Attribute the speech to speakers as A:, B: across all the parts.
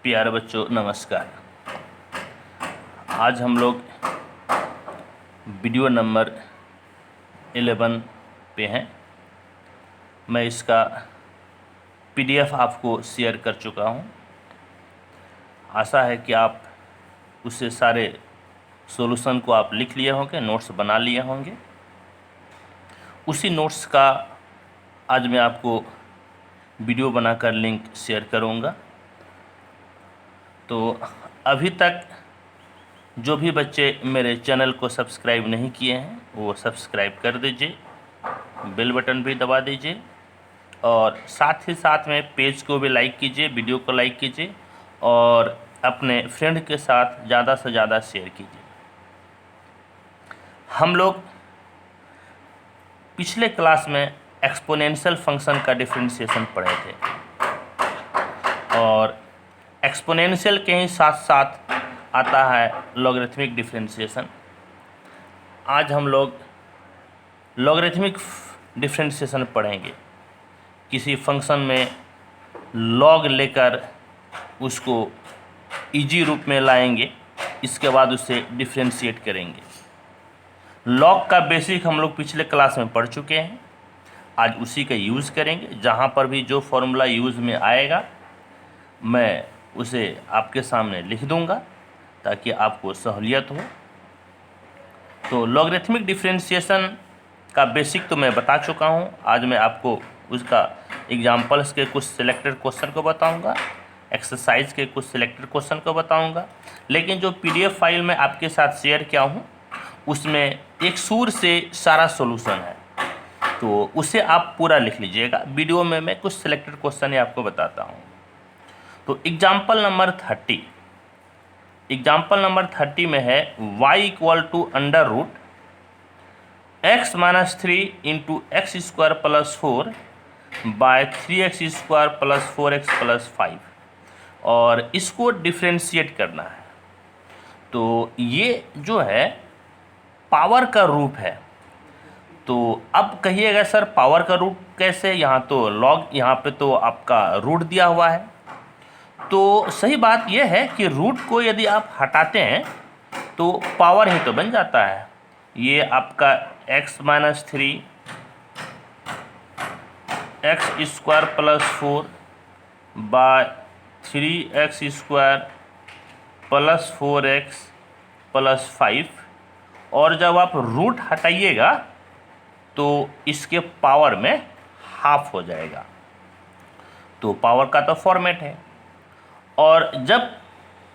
A: प्यारे बच्चों नमस्कार। आज हम लोग वीडियो नंबर 11 पे हैं। मैं इसका पीडीएफ आपको शेयर कर चुका हूं। आशा है कि आप उससे सारे सॉल्यूशन को आप लिख लिए होंगे, नोट्स बना लिए होंगे। उसी नोट्स का आज मैं आपको वीडियो बनाकर लिंक शेयर करूंगा। तो अभी तक जो भी बच्चे मेरे चैनल को सब्सक्राइब नहीं किए हैं वो सब्सक्राइब कर दीजिए, बेल बटन भी दबा दीजिए और साथ ही साथ में पेज को भी लाइक कीजिए, वीडियो को लाइक कीजिए और अपने फ्रेंड के साथ ज़्यादा से ज़्यादा शेयर कीजिए। हम लोग पिछले क्लास में एक्सपोनेंशियल फंक्शन का डिफरेंशिएशन पढ़े थे और एक्सपोनेंशियल के ही साथ साथ आता है लॉगरिथमिक डिफरेंशिएशन। आज हम लोग लॉगरिथमिक डिफरेंशिएशन पढ़ेंगे। किसी फंक्शन में लॉग लेकर उसको इजी रूप में लाएंगे, इसके बाद उसे डिफरेंशिएट करेंगे। लॉग का बेसिक हम लोग पिछले क्लास में पढ़ चुके हैं। आज उसी का यूज़ करेंगे। जहाँ पर भी जो फॉर्मूला यूज़ में आएगा मैं उसे आपके सामने लिख दूंगा ताकि आपको सहूलियत हो। तो लॉगरिथमिक डिफरेंशिएशन का बेसिक तो मैं बता चुका हूं। आज मैं आपको उसका एग्जांपल्स के कुछ सिलेक्टेड क्वेश्चन को बताऊंगा, एक्सरसाइज के कुछ सिलेक्टेड क्वेश्चन को बताऊंगा। लेकिन जो पीडीएफ फाइल में आपके साथ शेयर किया हूं उसमें एक सुर से सारा सॉल्यूशन है, तो उसे आप पूरा लिख लीजिएगा। वीडियो में मैं कुछ सिलेक्टेड क्वेश्चन ही आपको बताता हूँ। तो एग्जाम्पल नंबर 30 में है y equal to under root x minus 3 into X square plus 4 by 3x square plus 4x plus 5 और इसको डिफ्रेंशिएट करना है। तो ये जो है पावर का रूप है। तो अब कहिएगा सर पावर का रूट कैसे? यहाँ तो लॉग, यहाँ पे तो आपका रूट दिया हुआ है। तो सही बात यह है कि रूट को यदि आप हटाते हैं तो पावर ही तो बन जाता है। ये आपका x minus 3 x square plus 4 by 3x square plus 4x plus 5 और जब आप रूट हटाइएगा तो इसके पावर में हाफ हो जाएगा। तो पावर का तो फॉर्मेट है और जब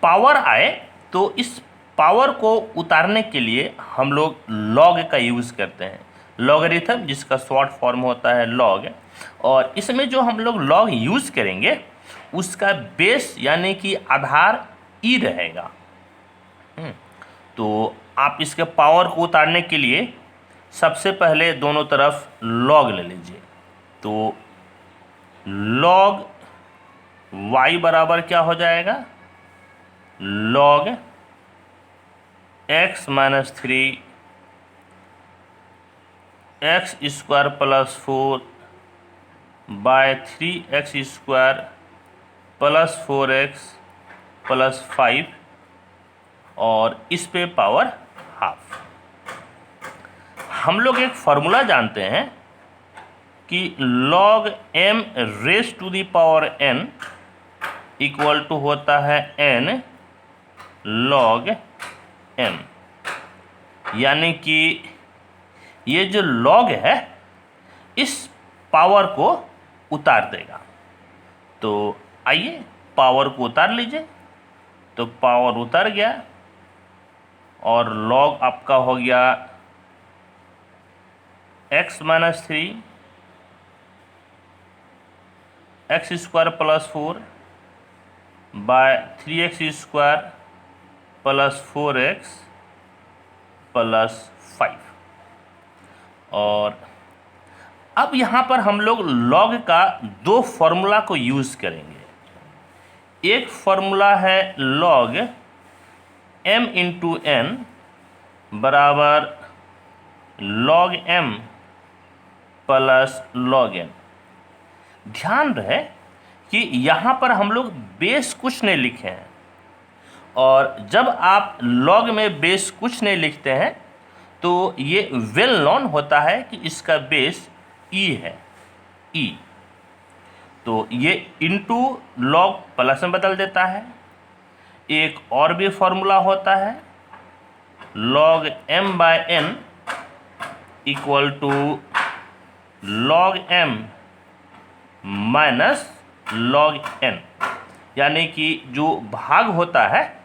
A: पावर आए तो इस पावर को उतारने के लिए हम लोग लॉग का यूज़ करते हैं। लॉगरिथम जिसका शॉर्ट फॉर्म होता है लॉग, और इसमें जो हम लोग लॉग यूज़ करेंगे उसका बेस यानी कि आधार ई रहेगा। तो आप इसके पावर को उतारने के लिए सबसे पहले दोनों तरफ लॉग ले लीजिए। तो लॉग y बराबर क्या हो जाएगा? Log x minus 3 x square plus 4 by 3x square plus 4x plus 5 और इस पे पावर हाफ। हम लोग एक फॉर्मूला जानते हैं कि log m raise to the power n equal to होता है n log m, यानी कि ये जो log है इस पावर को उतार देगा। तो आइए पावर को उतार लीजिए। तो पावर उतर गया और log आपका हो गया x minus 3 x square plus 4 by 3x square plus 4x plus 5। और अब यहाँ पर हम लोग लॉग का दो फॉर्मूला को यूज़ करेंगे। एक फॉर्मूला है लॉग m इंटू n बराबर log m plus log n। ध्यान रहे कि यहाँ पर हम लोग बेस कुछ नहीं लिखे हैं, और जब आप लॉग में बेस कुछ नहीं लिखते हैं तो ये वेल नोन होता है कि इसका बेस ई है, ई। तो ये इनटू लॉग प्लस में बदल देता है। एक और भी फॉर्मूला होता है, log m by n equal to log m minus log n, यानी कि जो भाग होता है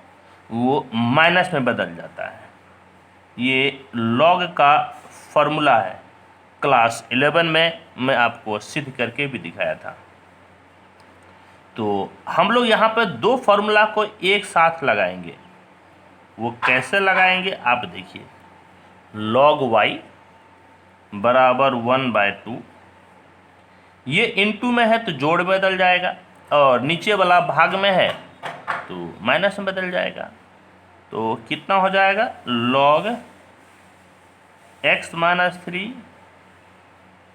A: वो माइनस में बदल जाता है। ये लॉग का फॉर्मूला है, क्लास 11 में मैं आपको सिद्ध करके भी दिखाया था। तो हम लोग यहाँ पर दो फॉर्मूला को एक साथ लगाएंगे। वो कैसे लगाएंगे आप देखिए, log y बराबर 1/2, ये इनटू में है तो जोड़ में बदल जाएगा, और नीचे वाला भाग में है तो माइनस में बदल जाएगा। तो कितना हो जाएगा, log x minus 3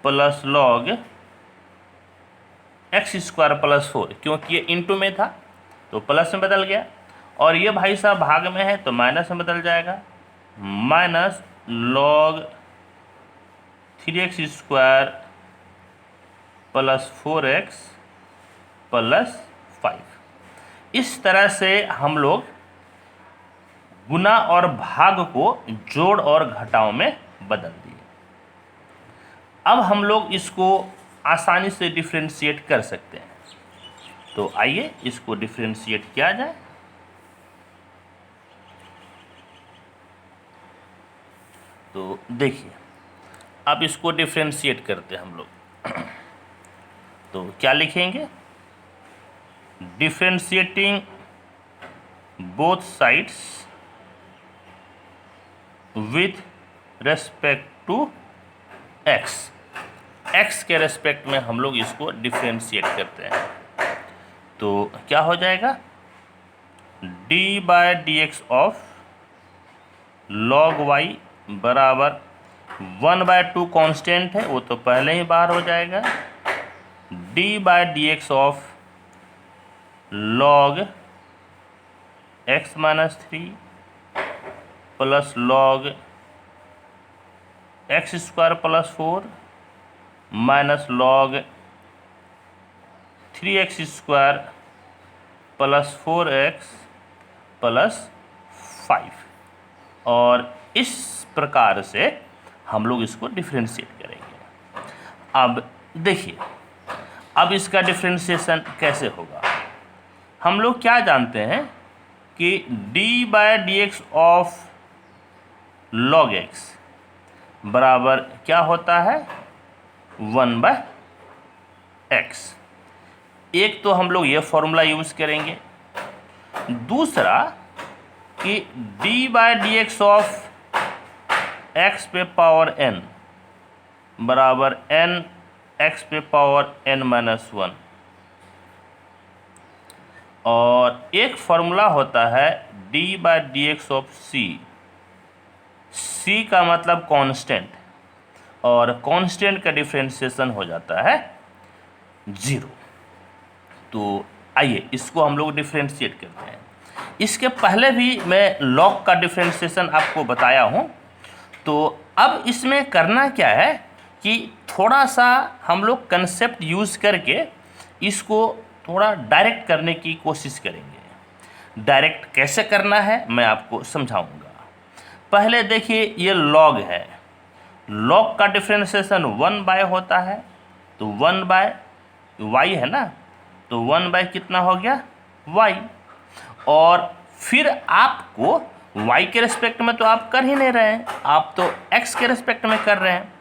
A: plus log x square plus 4, क्योंकि ये इनटू में था तो प्लस में बदल गया, और ये भाई साहब भाग में है तो माइनस में बदल जाएगा, minus log 3x square plus 4x plus 5। इस तरह से हम लोग गुना और भाग को जोड़ और घटाव में बदल दिए। अब हम लोग इसको आसानी से डिफरेंशिएट कर सकते हैं। तो आइए इसको डिफरेंशिएट किया जाए। तो देखिए, अब इसको डिफरेंशिएट करते हैं हम लोग। तो क्या लिखेंगे, differentiating both sides with respect to x, x के रेस्पेक्ट में हम लोग इसको डिफरेंशिएट करते हैं। तो क्या हो जाएगा, d by D x of log y बराबर 1/2 कांस्टेंट है, वो तो पहले ही बाहर हो जाएगा, d by D x of log x minus 3 plus log x square plus 4 minus log 3x square plus 4x plus 5। और इस प्रकार से हम लोग इसको डिफरेंशिएट करेंगे। अब देखिए, अब इसका डिफरेंशिएशन कैसे होगा। हम लोग क्या जानते हैं कि d by D x of log x बराबर क्या होता है, 1/x। एक तो हम लोग ये फॉर्मूला यूज़ करेंगे, दूसरा कि d by D x of x पे पावर n बराबर n x पे पावर n माइनस 1, और एक फॉर्मूला होता है d by D x of c, c का मतलब कांस्टेंट, और कांस्टेंट का डिफरेंशिएशन हो जाता है 0। तो आइए इसको हम लोग डिफरेंशिएट करते हैं। इसके पहले भी मैं लॉग का डिफरेंशिएशन आपको बताया हूँ। तो अब इसमें करना क्या है कि थोड़ा सा हम लोग कंसेप्ट यूज़ करके इसको थोड़ा डायरेक्ट करने की कोशिश करेंगे। डायरेक्ट कैसे करना है मैं आपको समझाऊंगा। पहले देखिए, ये लॉग है, लॉग का डिफरेंशिएशन 1/, होता है, तो 1/y है ना, तो 1/ कितना हो गया, y। और फिर आपको y के रिस्पेक्ट में तो आप कर ही नहीं रहे हैं, आप तो x के रिस्पेक्ट में कर रहे हैं,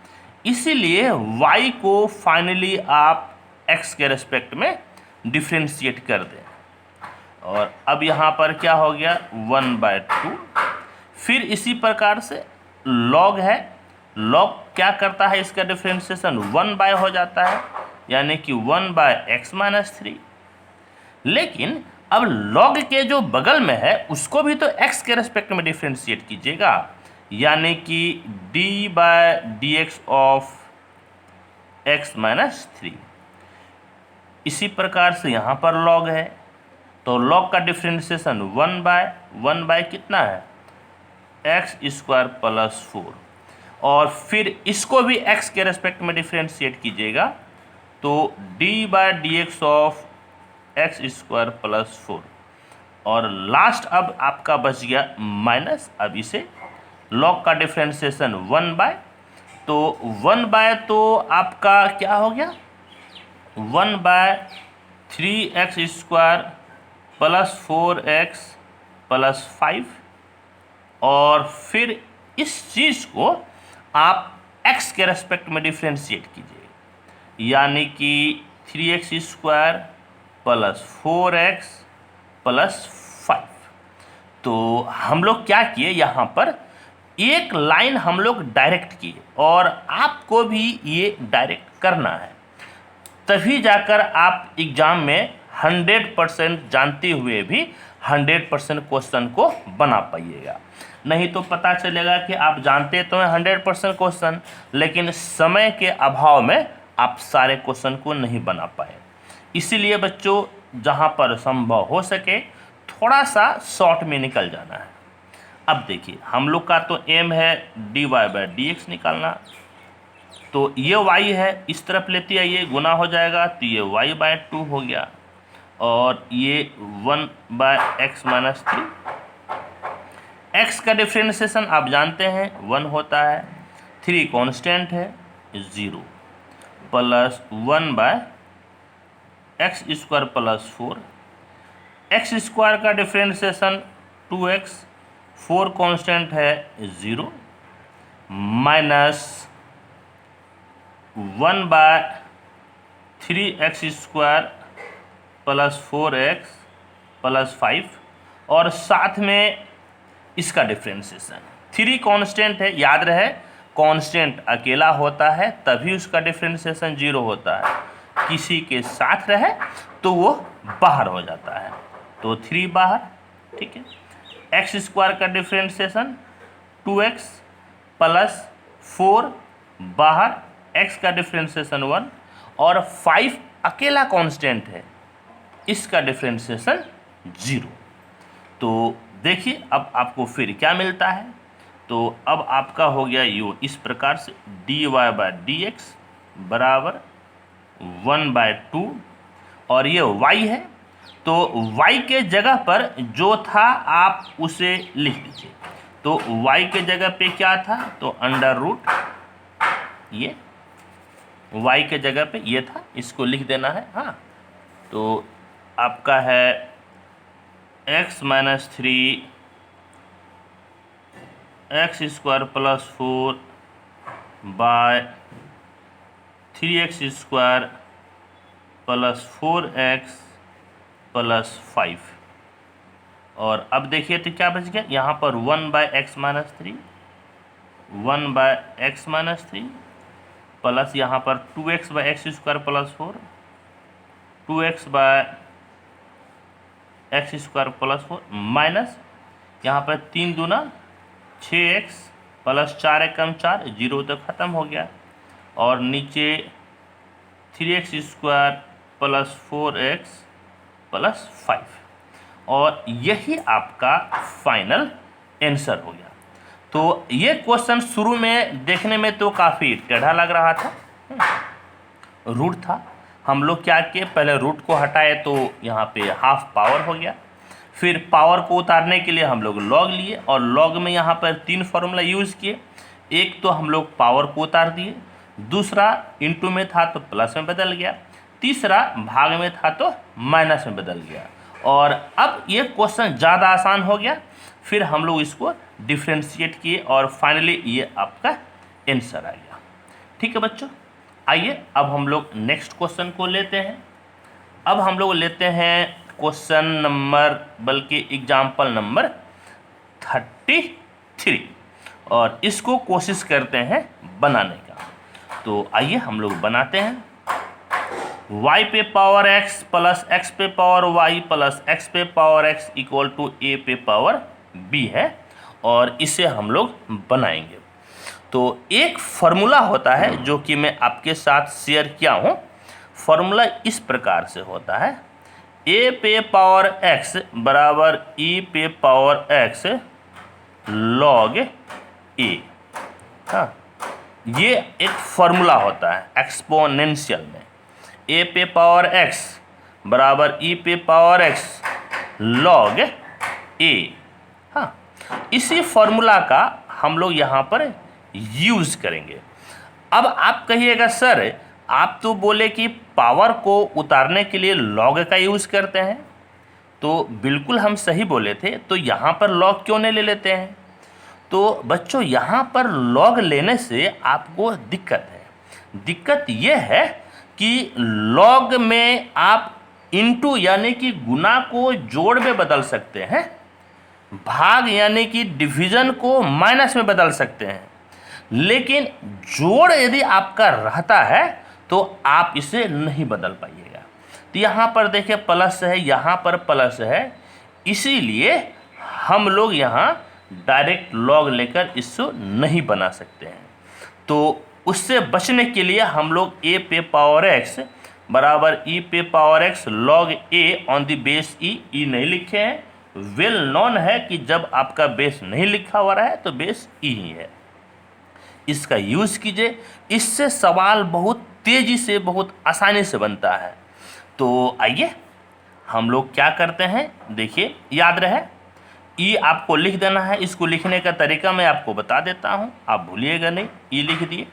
A: इसीलिए y को फाइनली आप x के रिस्पेक्ट में डिफरेंशिएट कर दें। और अब यहाँ पर क्या हो गया, 1/2। फिर इसी प्रकार से log है, log क्या करता है, इसका डिफरेंशिएशन 1/, हो जाता है, यानी कि 1/x माइनस 3। लेकिन अब log के जो बगल में है उसको भी तो x के रेस्पेक्ट में डिफरेंशिएट कीजिएगा, यानी कि d by D x of x minus 3। इसी प्रकार से यहाँ पर log है, तो log का डिफ्रेंशिएशन 1 बाय कितना है, एक्स स्क्वायर प्लस 4, और फिर इसको भी x के रेस्पेक्ट में डिफ्रेंशिएट कीजिएगा, तो d by D x of X square plus 4, और लास्ट अब आपका बच गया माइनस। अब इसे log का डिफ्रेंशिएशन 1 बाय, तो 1 बाय तो आपका क्या हो गया, 1 by 3x square plus 4x plus 5, और फिर इस चीज़ को आप x के रेस्पेक्ट में डिफ्रेंशिएट कीजिए, यानी कि 3x square plus 4x plus 5। तो हम लोग क्या किए, यहाँ पर एक लाइन हम लोग डायरेक्ट किए, और आपको भी ये डायरेक्ट करना है, तभी जाकर आप एग्जाम में 100% जानते हुए भी 100% क्वेश्चन को बना पाइएगा। नहीं तो पता चलेगा कि आप जानते तो हैं 100% क्वेश्चन, लेकिन समय के अभाव में आप सारे क्वेश्चन को नहीं बना पाए। इसीलिए बच्चों, जहाँ पर संभव हो सके थोड़ा सा शॉर्ट में निकल जाना है। अब देखिए, हम लोग का तो एम है dy बाय डी एक्स निकालना, तो ये y है, इस तरफ लेते आइए, गुना हो जाएगा, तो ये y बाय 2 हो गया, और ये 1 बाय एक्स माइनस 3। x का डिफ्रेंशिएशन आप जानते हैं 1 होता है, 3 कांस्टेंट है 0, plus 1 by X square plus 4, X square का डिफ्रेंशिएशन 2x, 4 कांस्टेंट है 0, minus 1 by 3x square plus 4x plus 5, और साथ में इसका डिफ्रेंशिएशन 3 कांस्टेंट है, याद रहे कांस्टेंट अकेला होता है तभी उसका डिफ्रेंशिएशन 0 होता है, किसी के साथ रहे तो वो बाहर हो जाता है, तो 3 बाहर, ठीक है। एक्स स्क्वायर का डिफ्रेंशिएशन 2x प्लस 4 बाहर, x का डिफ्रेंशिएशन 1, और 5 अकेला कांस्टेंट है, इसका डिफ्रेंशिएशन 0। तो देखिए अब आपको फिर क्या मिलता है, तो अब आपका हो गया यो इस प्रकार से dy बाय डी एक्स बराबर 1 बाय 2, और ये y है, तो y के जगह पर जो था आप उसे लिख दीजिए। तो y के जगह पे क्या था, तो अंडर रूट, ये y के जगह पे ये था, इसको लिख देना है। हाँ, तो आपका है x minus 3 x square plus 4 by 3x square plus 4x plus 5, और अब देखिए तो क्या बच गया, यहाँ पर 1 by X minus 3, 1 by X minus 3, plus यहाँ पर 2x by X square plus 4, 2x by X square plus 4, minus यहाँ पर 3 दूना 6x प्लस 4 एकम 4, 0 तो ख़त्म हो गया, और नीचे 3x square plus 4x plus 5, और यही आपका फाइनल आंसर हो गया। तो ये क्वेश्चन शुरू में देखने में तो काफ़ी टेढ़ा लग रहा था, रूट था, हम लोग क्या किए, पहले रूट को हटाए तो यहाँ पे हाफ पावर हो गया, फिर पावर को उतारने के लिए हम लोग लॉग लिए, और लॉग में यहाँ पर 3 फार्मूला यूज़ किए, एक तो हम लोग पावर को उतार दिए, दूसरा इनटू में था तो प्लस में बदल गया, तीसरा भाग में था तो माइनस में बदल गया, और अब ये क्वेश्चन ज़्यादा आसान हो गया, फिर हम लोग इसको डिफ्रेंशिएट किए, और फाइनली ये आपका आंसर आ गया। ठीक है बच्चों, आइए अब हम लोग नेक्स्ट क्वेश्चन को लेते हैं। अब हम लोग लेते हैं क्वेश्चन नंबर, बल्कि एग्जाम्पल नंबर 33, और इसको कोशिश करते हैं बनाने का। तो आइए हम लोग बनाते हैं। y पे पावर x प्लस x पे पावर y प्लस x पे power x equal to a पे पावर b है, और इसे हम लोग बनाएंगे। तो एक फार्मूला होता है जो कि मैं आपके साथ शेयर किया हूँ, फॉर्मूला इस प्रकार से होता है, ए पे पावर एक्स बराबर ई पे पावर एक्स लॉग ए। हाँ, ये एक फॉर्मूला होता है एक्सपोनेंशियल में, ए पे पावर एक्स बराबर ई पे पावर एक्स लॉग ए। हाँ, इसी फॉर्मूला का हम लोग यहाँ पर यूज़ करेंगे। अब आप कहिएगा सर आप तो बोले कि पावर को उतारने के लिए लॉग का यूज़ करते हैं, तो बिल्कुल हम सही बोले थे, तो यहाँ पर लॉग क्यों नहीं ले लेते हैं? तो बच्चों यहाँ पर लॉग लेने से आपको दिक्कत है। दिक्कत ये है कि लॉग में आप इनटू यानी कि गुना को जोड़ में बदल सकते हैं, भाग यानी कि डिवीज़न को माइनस में बदल सकते हैं, लेकिन जोड़ यदि आपका रहता है तो आप इसे नहीं बदल पाइएगा। तो यहाँ पर देखिए प्लस है, यहाँ पर प्लस है, इसीलिए हम लोग यहाँ डायरेक्ट लॉग लेकर इसको नहीं बना सकते हैं। तो उससे बचने के लिए हम लोग ए पे पावर एक्स बराबर ई पे power x log a on the base e नहीं लिखे हैं। वेल नॉन है कि जब आपका बेस नहीं लिखा हुआ है तो बेस ई ही है, इसका यूज़ कीजिए। इससे सवाल बहुत तेज़ी से बहुत आसानी से बनता है। तो आइए हम लोग क्या करते हैं, देखिए याद रहे ई आपको लिख देना है। इसको लिखने का तरीका मैं आपको बता देता हूँ, आप भूलिएगा नहीं। ई लिख दिए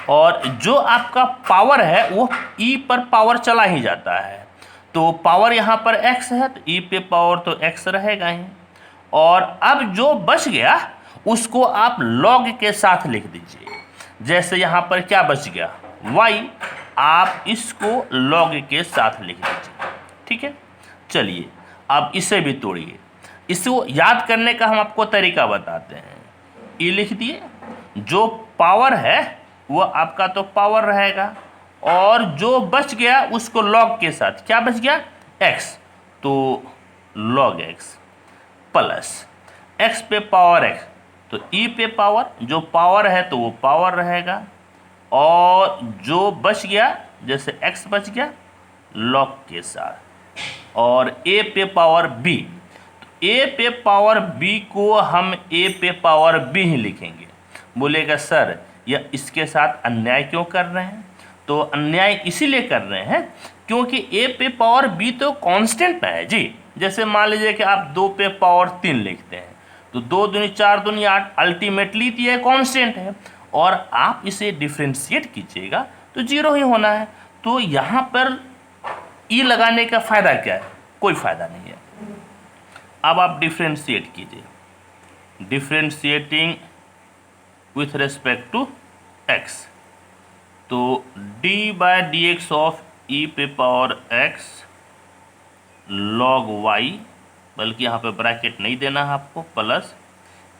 A: और जो आपका पावर है वो ई पर पावर चला ही जाता है, तो पावर यहाँ पर x है तो ई पे पावर तो x रहेगा ही। और अब जो बच गया उसको आप log के साथ लिख दीजिए। जैसे यहाँ पर क्या बच गया y, आप इसको log के साथ लिख दीजिए। ठीक है, चलिए अब इसे भी तोड़िए। इसको याद करने का हम आपको तरीका बताते हैं। ई लिख दिए, जो पावर है वो आपका तो पावर रहेगा, और जो बच गया उसको log के साथ, क्या बच गया x, तो log x प्लस x पे पावर x, तो e पे पावर, जो पावर है तो वो पावर रहेगा, और जो बच गया जैसे x बच गया log के साथ, और a पे पावर b, तो a पे पावर b को हम a पे पावर b ही लिखेंगे। बोलेगा सर यह इसके साथ अन्याय क्यों कर रहे हैं? तो अन्याय इसीलिए कर रहे हैं क्योंकि a पे पावर b तो कांस्टेंट है जी। जैसे मान लीजिए कि आप 2 पे पावर 3 लिखते हैं, तो 2 दूनी 4 दूनी 8, अल्टीमेटली तो ये कांस्टेंट है, और आप इसे डिफ्रेंशिएट कीजिएगा तो 0 ही होना है। तो यहाँ पर ई लगाने का फ़ायदा क्या है? कोई फ़ायदा नहीं है। अब आप डिफ्रेंशिएट कीजिए, differentiating with respect to x, तो d by D x of e पे पावर x log y, बल्कि यहाँ पे ब्रैकेट नहीं देना है आपको, प्लस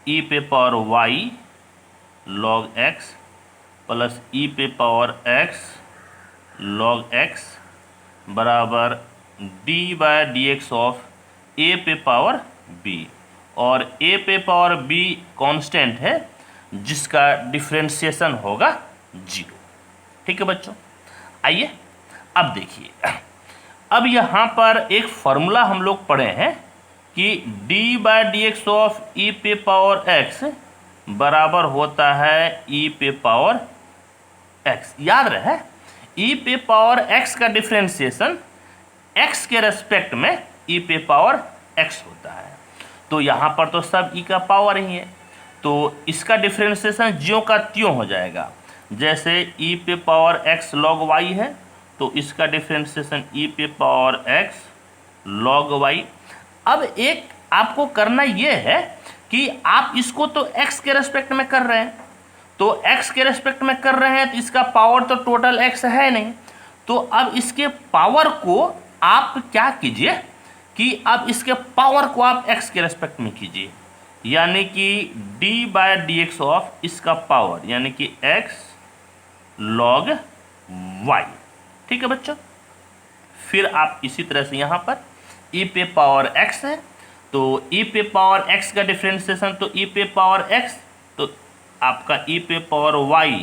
A: ई पे power y log x plus e पे पावर x log x बराबर d by D x of a पे पावर b, और a पे पावर b कांस्टेंट है जिसका डिफ्रेंशिएशन होगा 0। ठीक है बच्चों, आइए अब देखिए, अब यहाँ पर एक फॉर्मूला हम लोग पढ़े हैं कि d by D x of e पे पावर x बराबर होता है ई पे पावर x। याद रहे ई पे पावर x का डिफ्रेंशिएशन x के रेस्पेक्ट में ई पे पावर x होता है, तो यहाँ पर तो सब ई का पावर ही है, तो इसका डिफ्रेंशिएशन ज्यों का त्यों हो जाएगा। जैसे ई पे पावर x log y है तो इसका डिफ्रेंशिएशन ई पे पावर x log y। अब एक आपको करना ये है कि आप इसको तो x के रेस्पेक्ट में कर रहे हैं, तो x के रेस्पेक्ट में कर रहे हैं तो इसका पावर तो टोटल x है नहीं, तो अब इसके पावर को आप क्या कीजिए कि अब इसके पावर को आप x के रेस्पेक्ट में कीजिए, यानी कि d by D x of इसका पावर यानी कि x log y। ठीक है बच्चों, फिर आप इसी तरह से यहाँ पर e पे पावर x है, तो e पे पावर x का डिफ्रेंशिएशन तो e पे पावर x, तो आपका e पे पावर y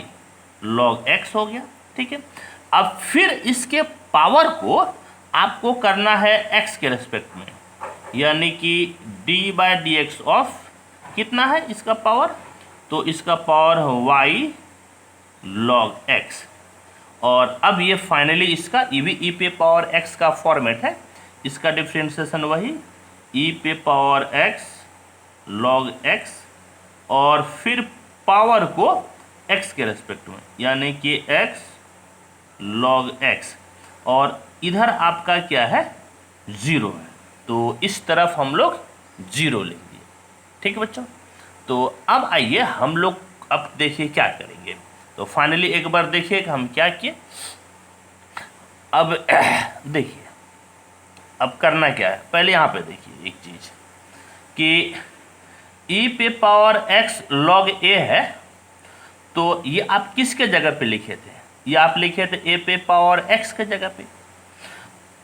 A: log x हो गया। ठीक है, अब फिर इसके पावर को आपको करना है x के रेस्पेक्ट में, यानी कि d/dx ऑफ कितना है इसका पावर, तो इसका पावर है y log x। और अब ये फाइनली इसका ये भी e पे पावर x का फॉर्मेट है, इसका डिफ्रेंशिएशन वही e पे पावर x log x और फिर पावर को x के रेस्पेक्ट में, यानी कि x log x, और इधर आपका क्या है 0 है, तो इस तरफ हम लोग 0 लिख दिए। ठीक है बच्चों, तो अब आइए हम लोग अब देखिए क्या करेंगे। तो फाइनली एक बार देखिए कि हम क्या किए। अब देखिए अब करना क्या है, पहले यहाँ पे देखिए एक चीज़ कि e पे पावर x log a है, तो ये आप किसके जगह पे लिखे थे, ये आप लिखे थे a पे पावर x के जगह पे।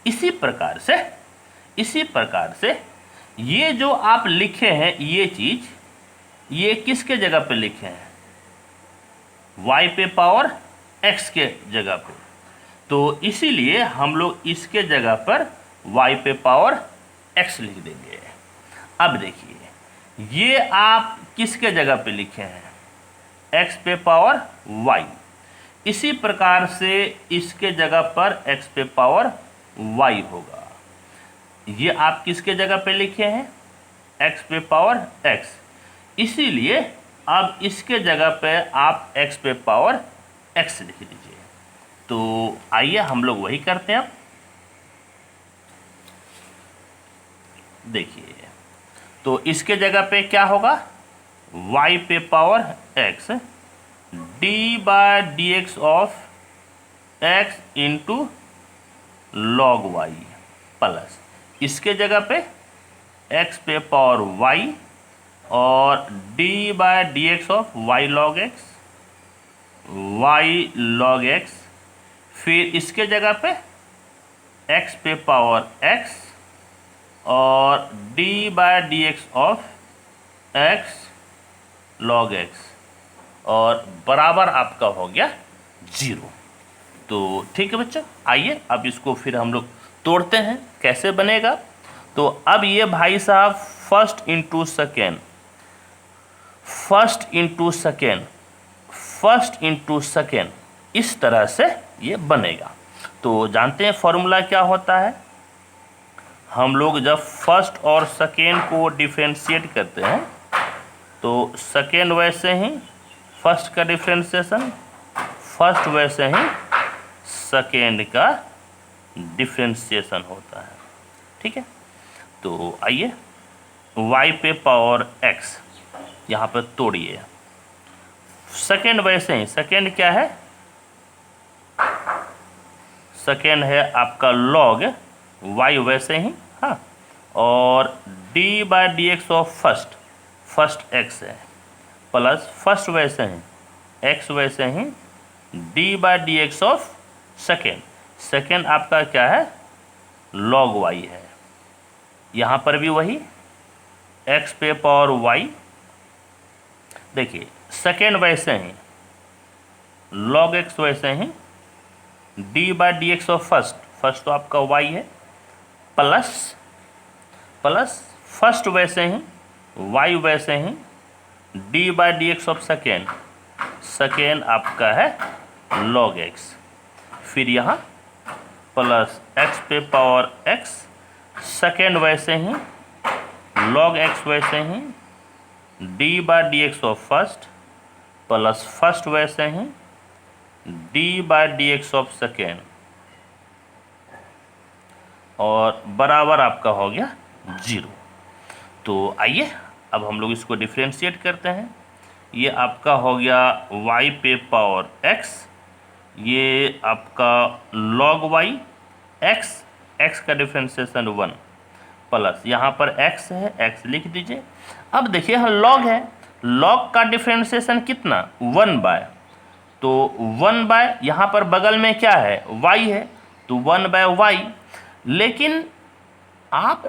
A: इसी प्रकार से ये जो आप लिखे हैं ये चीज़, ये किसके जगह पे लिखे हैं, y पे पावर x के जगह पे, तो इसीलिए हम लोग इसके जगह पर y पे पावर x लिख देंगे। अब देखिए ये आप किसके जगह पे लिखे हैं, x पे पावर y, इसी प्रकार से इसके जगह पर x पे पावर y होगा। ये आप किसके जगह पे लिखे हैं, x पे पावर x, इसीलिए अब इसके जगह पे आप x पे पावर x लिख दीजिए। तो आइए हम लोग वही करते हैं। अब देखिए तो इसके जगह पे क्या होगा, y पे power x d/dx of x into log y, plus इसके जगह पे x पे पावर y और d/dx of y log x, फिर इसके जगह पे x पे पावर x और d/dx of x log x, और बराबर आपका हो गया 0। तो ठीक है बच्चों, आइए अब इसको फिर हम लोग तोड़ते हैं कैसे बनेगा। तो अब ये भाई साहब फर्स्ट इंटू सेकेंड इस तरह से ये बनेगा। तो जानते हैं फॉर्मूला क्या होता है, हम लोग जब फर्स्ट और सेकेंड को डिफरेंशिएट करते हैं तो सेकेंड वैसे ही फर्स्ट का डिफरेंशिएशन, फर्स्ट वैसे ही सेकेंड का डिफरेंशिएशन होता है। ठीक है, तो आइए y पे पावर x यहाँ पर तोड़िए, सेकेंड वैसे ही, सेकेंड क्या है, सेकेंड है आपका log y वैसे ही, हाँ, और d/dx ऑफ फर्स्ट x है, प्लस फर्स्ट वैसे ही x वैसे ही d/dx ऑफ सेकेंड आपका क्या है log y है, यहाँ पर भी वही x पे पावर y, देखिए सेकेंड वैसे ही log x वैसे ही d/dx ऑफ फर्स्ट तो आपका y है, प्लस फर्स्ट वैसे ही y वैसे ही d/dx ऑफ सेकेंड आपका है log x, फिर यहाँ प्लस x पे पावर x, सेकेंड वैसे ही log x वैसे ही d/dx of first, plus first वैसे ही d/dx ऑफ सेकेंड, और बराबर आपका हो गया 0। तो आइए अब हम लोग इसको डिफरेंशिएट करते हैं। ये आपका हो गया y पे पावर x, ये आपका log y, x का डिफरेंशिएशन 1, प्लस यहाँ पर x है, x लिख दीजिए। अब देखिए यहाँ log है, log का डिफरेंशिएशन कितना 1/, तो 1/, यहाँ पर बगल में क्या है y है, तो 1/y, लेकिन आप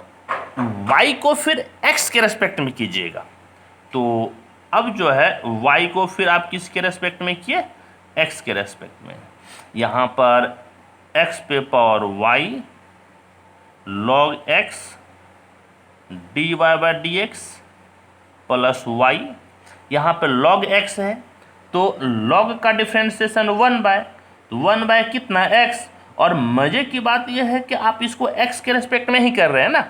A: y को फिर x के रेस्पेक्ट में कीजिएगा। तो अब जो है y को फिर आप किसके रेस्पेक्ट में किए, x के रेस्पेक्ट में, यहाँ पर x पे power y log x dy by D X plus Y, यहाँ पे log x है तो log का डिफ्रेंसिएशन 1/, तो 1/, कितना x। और मज़े की बात यह है कि आप इसको x के रेस्पेक्ट में ही कर रहे हैं ना,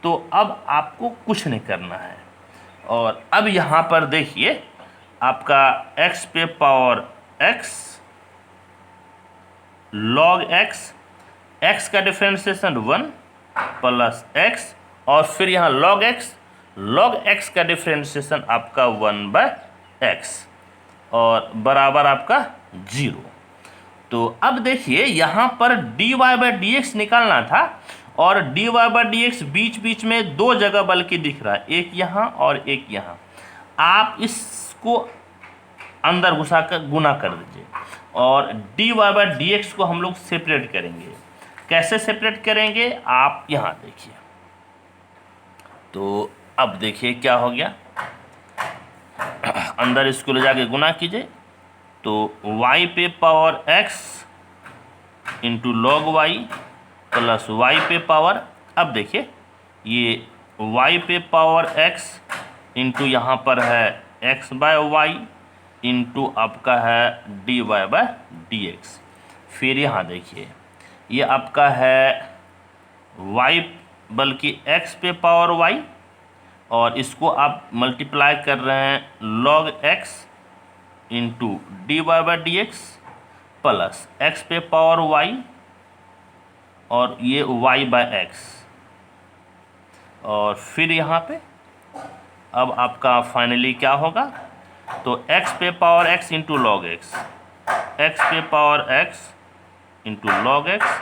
A: तो अब आपको कुछ नहीं करना है। और अब यहाँ पर देखिए आपका x पे पावर x log x का डिफ्रेंसिएशन 1 प्लस x, और फिर यहाँ log x का डिफ्रेंसिएशन आपका 1/x और बराबर आपका 0। तो अब देखिए यहाँ पर dy बाई डी एक्स निकालना था, और dy बाई डी एक्स बीच बीच में दो जगह बल्कि दिख रहा है, एक यहाँ और एक यहाँ। आप इसको अंदर घुसा कर गुना कर दीजिए, और dy बाई डी एक्स को हम लोग सेपरेट करेंगे। कैसे सेपरेट करेंगे आप यहाँ देखिए। तो अब देखिए क्या हो गया, अंदर इसको ले जाके गुना कीजिए, तो y पे power x into log Y plus y पे पावर, अब देखिए ये y पे पावर x इंटू यहाँ पर है x बाय वाई इंटू आपका है dy बाय डी एक्स। फिर यहाँ देखिए ये आपका है y बल्कि x पे पावर y, और इसको आप मल्टीप्लाई कर रहे हैं log x into D by D X plus x पे पावर y और ये y बाय x, और फिर यहाँ पे अब आपका फाइनली क्या होगा, तो x पे power x into log x, x पे power x into log x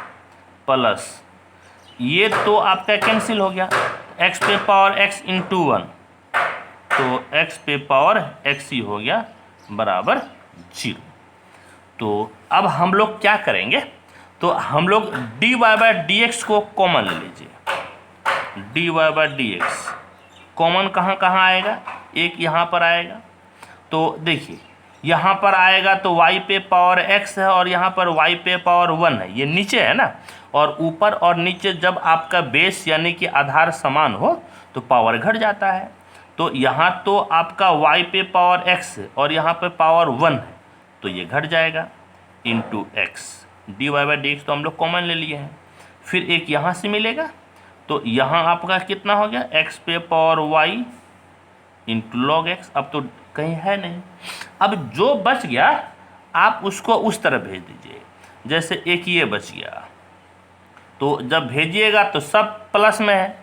A: plus ये तो आपका कैंसिल हो गया, x पे पावर x इंटू 1, तो x पे पावर x ही हो गया बराबर 0। तो अब हम लोग क्या करेंगे, तो हम लोग dy बाई डी एक्स को कॉमन ले लीजिए। dy by D x common कहाँ कहाँ आएगा, एक यहाँ पर आएगा, तो देखिए यहाँ पर आएगा तो y पे पावर x है और यहाँ पर y पे पावर 1 है, ये नीचे है ना, और ऊपर और नीचे जब आपका बेस यानी कि आधार समान हो तो पावर घट जाता है। तो यहाँ तो आपका y पे पावर x है और यहाँ पे पावर 1 है, तो ये घट जाएगा into X, D Y by D X तो हम लोग कॉमन ले लिए हैं। फिर एक यहाँ से मिलेगा, तो यहाँ आपका कितना हो गया, x पे power y into log x, अब तो कहीं है नहीं। अब जो बच गया आप उसको उस तरफ भेज दीजिए, जैसे एक ये बच गया, तो जब भेजिएगा तो सब प्लस में है,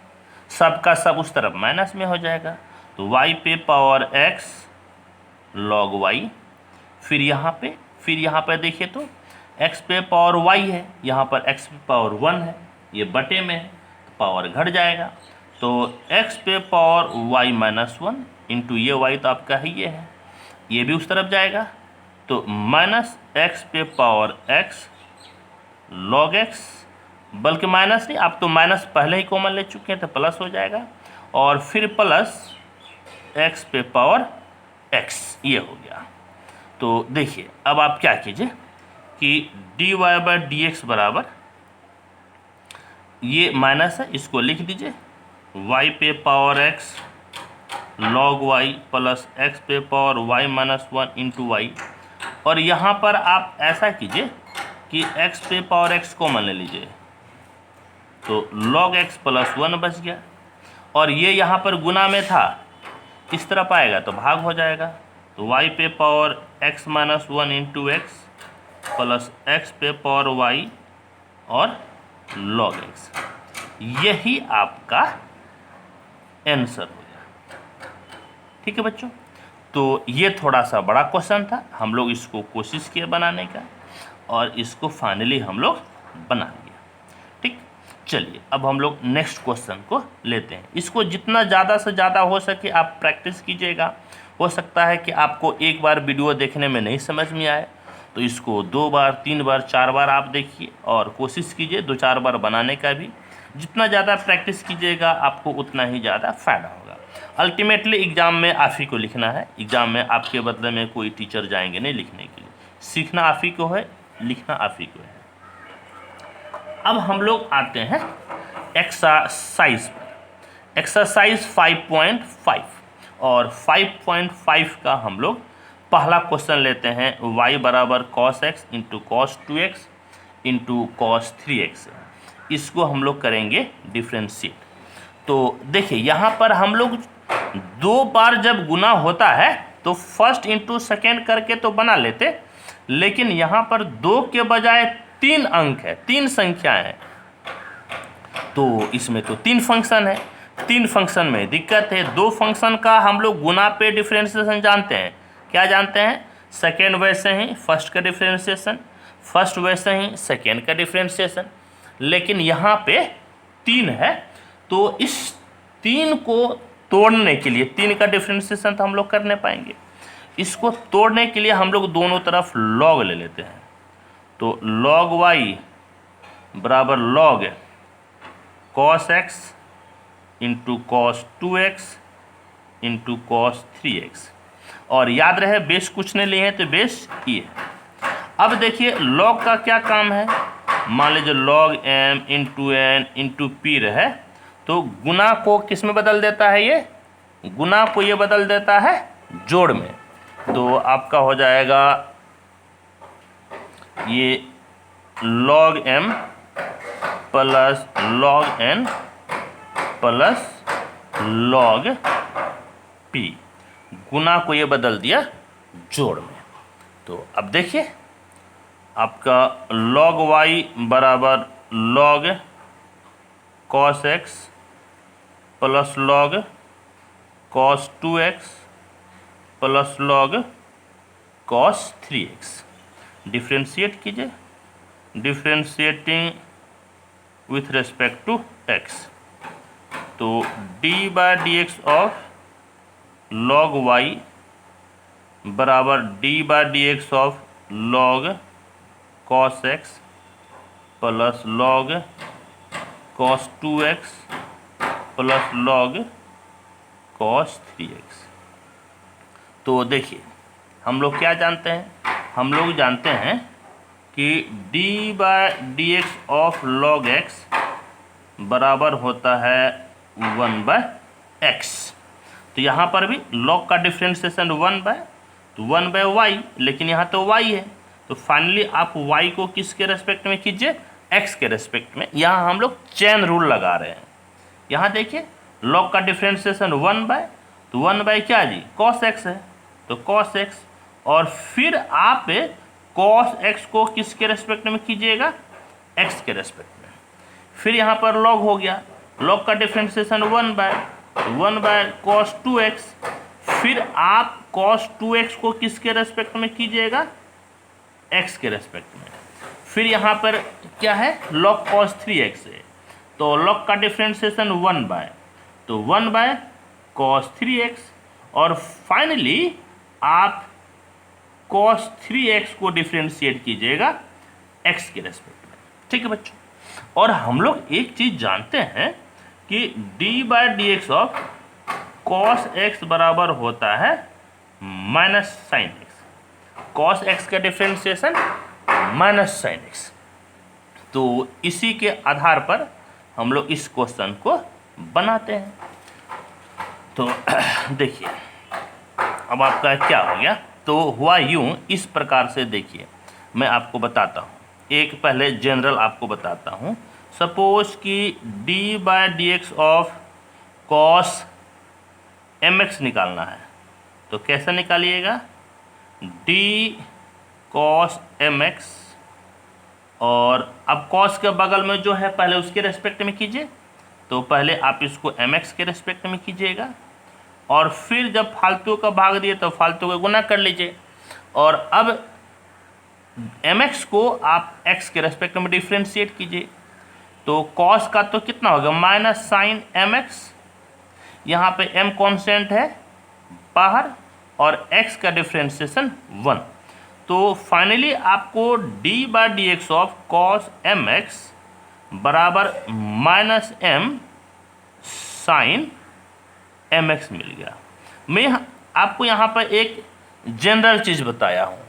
A: सब का सब उस तरफ माइनस में हो जाएगा, तो y पे पावर x log y, फिर यहाँ पे देखिए तो x पे पावर y है, यहाँ पर x पे पावर 1 है, ये बटे में है तो पावर घट जाएगा, तो x पे पावर y माइनस 1 इंटू ये y तो आपका ही ये है, ये भी उस तरफ जाएगा, तो माइनस x पे पावर x log x, बल्कि माइनस नहीं, आप तो माइनस पहले ही कॉमन ले चुके हैं तो प्लस हो जाएगा, और फिर प्लस x पे पावर x, ये हो गया। तो देखिए अब आप क्या कीजिए कि dy बाई डी एक्स बराबर, ये माइनस है इसको लिख दीजिए, y पे power x log y plus x पे power y minus 1 into Y, और यहाँ पर आप ऐसा कीजिए कि x पे पावर x कॉमन ले लीजिए, तो log x प्लस 1 बच गया, और ये यहाँ पर गुना में था, इस तरफ आएगा तो भाग हो जाएगा, तो y पे power x minus 1 into x plus x पे पावर y और log x, यही आपका आंसर हो गया। ठीक है बच्चों, तो ये थोड़ा सा बड़ा क्वेश्चन था, हम लोग इसको कोशिश किए बनाने का और इसको फाइनली हम लोग बना लिया। ठीक, चलिए अब हम लोग नेक्स्ट क्वेश्चन को लेते हैं। इसको जितना ज़्यादा से ज़्यादा हो सके आप प्रैक्टिस कीजिएगा। हो सकता है कि आपको एक बार वीडियो देखने में नहीं समझ में आए, तो इसको 2 बार 3 बार 4 बार आप देखिए और कोशिश कीजिए 2-4 बार बनाने का भी। जितना ज़्यादा प्रैक्टिस कीजिएगा आपको उतना ही ज़्यादा फ़ायदा होगा। अल्टीमेटली एग्ज़ाम में आप ही को लिखना है, एग्ज़ाम में आपके बदले में कोई टीचर जाएंगे नहीं लिखने के लिए। सीखना आप ही को है, लिखना आप ही को है। अब हम लोग आते हैं एक्सरसाइज पर। एक्सरसाइज 5.5 और 5.5 का हम लोग पहला क्वेश्चन लेते हैं। y बराबर cos x into cos 2x into cos 3x। इसको हम लोग करेंगे डिफ्रेंशिएट। तो देखिए यहाँ पर हम लोग दो बार जब गुना होता है तो फर्स्ट इंटू सेकेंड करके तो बना लेते, लेकिन यहाँ पर 2 के बजाय 3 अंक है, 3 संख्याएं हैं, तो इसमें तो 3 फंक्शन है। 3 फंक्शन में दिक्कत है। 2 फंक्शन का हम लोग गुना पे डिफ्रेंशिएशन जानते हैं। क्या जानते हैं? सेकेंड वैसे ही फर्स्ट का डिफ्रेंशिएशन, फर्स्ट वैसे ही सेकेंड का डिफ्रेंशिएशन, लेकिन यहाँ पे 3 है, तो इस 3 को तोड़ने के लिए 3 का डिफ्रेंशिएशन तो हम लोग कर नहीं पाएंगे। इसको तोड़ने के लिए हम लोग दोनों तरफ लॉग ले लेते हैं। तो log y बराबर log cos x into cos 2x into cos 3x, और याद रहे बेस कुछ नहीं लिए हैं तो बेस ये है। अब देखिए log का क्या काम है, मान लीजिए log m into n into P रहे, तो गुना को किस में बदल देता है? ये गुना को ये बदल देता है जोड़ में। तो आपका हो जाएगा ये log m plus log n plus log p, गुना को ये बदल दिया जोड़ में। तो अब देखिए आपका log y बराबर log cos x plus log cos 2x plus log cos 3x। Differentiate कीजिए, differentiating with respect to x, तो d by D x of log y बराबर d by D x of log cos x plus log cos 2x plus log cos 3x। तो देखिए हम लोग क्या जानते हैं? हम लोग जानते हैं कि d by D x of log x बराबर होता है 1 बाय x। तो यहाँ पर भी log का डिफ्रेंशिएशन 1 बाय y, लेकिन यहाँ तो y है, तो फाइनली आप y को किसके रेस्पेक्ट में कीजिए? x के रेस्पेक्ट में। यहाँ हम लोग चेन रूल लगा रहे हैं। यहाँ देखिए log का डिफ्रेंशिएशन 1 बाय क्या जी? cos x है, तो cos x, और फिर आप cos x को किसके रेस्पेक्ट में कीजिएगा? x के रेस्पेक्ट में। फिर यहाँ पर log हो गया, log का डिफ्रेंशिएशन 1 बाय cos 2x, फिर आप cos 2x को किसके रेस्पेक्ट में कीजिएगा? x के रेस्पेक्ट में। फिर यहाँ पर क्या है? log cos 3x है, तो log का डिफ्रेंशिएशन 1 बाय cos 3x, और फाइनली आप cos 3x को डिफ्रेंशिएट कीजिएगा x के रेस्पेक्ट में। ठीक है बच्चों, और हम लोग एक चीज जानते हैं कि d by D x of cos x बराबर होता है minus sine x। cos x का डिफ्रेंशिएशन माइनस साइन x। तो इसी के आधार पर हम लोग इस क्वेश्चन को बनाते हैं। तो देखिए अब आपका क्या हो गया? तो हुआ यूं, इस प्रकार से देखिए मैं आपको बताता हूँ। एक पहले जनरल आपको बताता हूँ। सपोज कि d by D x of cos mx निकालना है, तो कैसे निकालिएगा? d cos mx, और अब cos के बगल में जो है पहले उसके रेस्पेक्ट में कीजिए, तो पहले आप इसको mx के रेस्पेक्ट में कीजिएगा, और फिर जब फालतू का भाग दिए तो फालतू का गुना कर लीजिए, और अब mx को आप x के रेस्पेक्ट में डिफ्रेंशिएट कीजिए। तो cos का तो कितना होगा? माइनस साइन mx, यहाँ पे m कांस्टेंट है बाहर, और x का डिफ्रेंशिएशन 1। तो फाइनली आपको d by D x of cos mx बराबर माइनस m साइन mx मिल गया। मैं आपको यहाँ पर एक जनरल चीज़ बताया हूँ।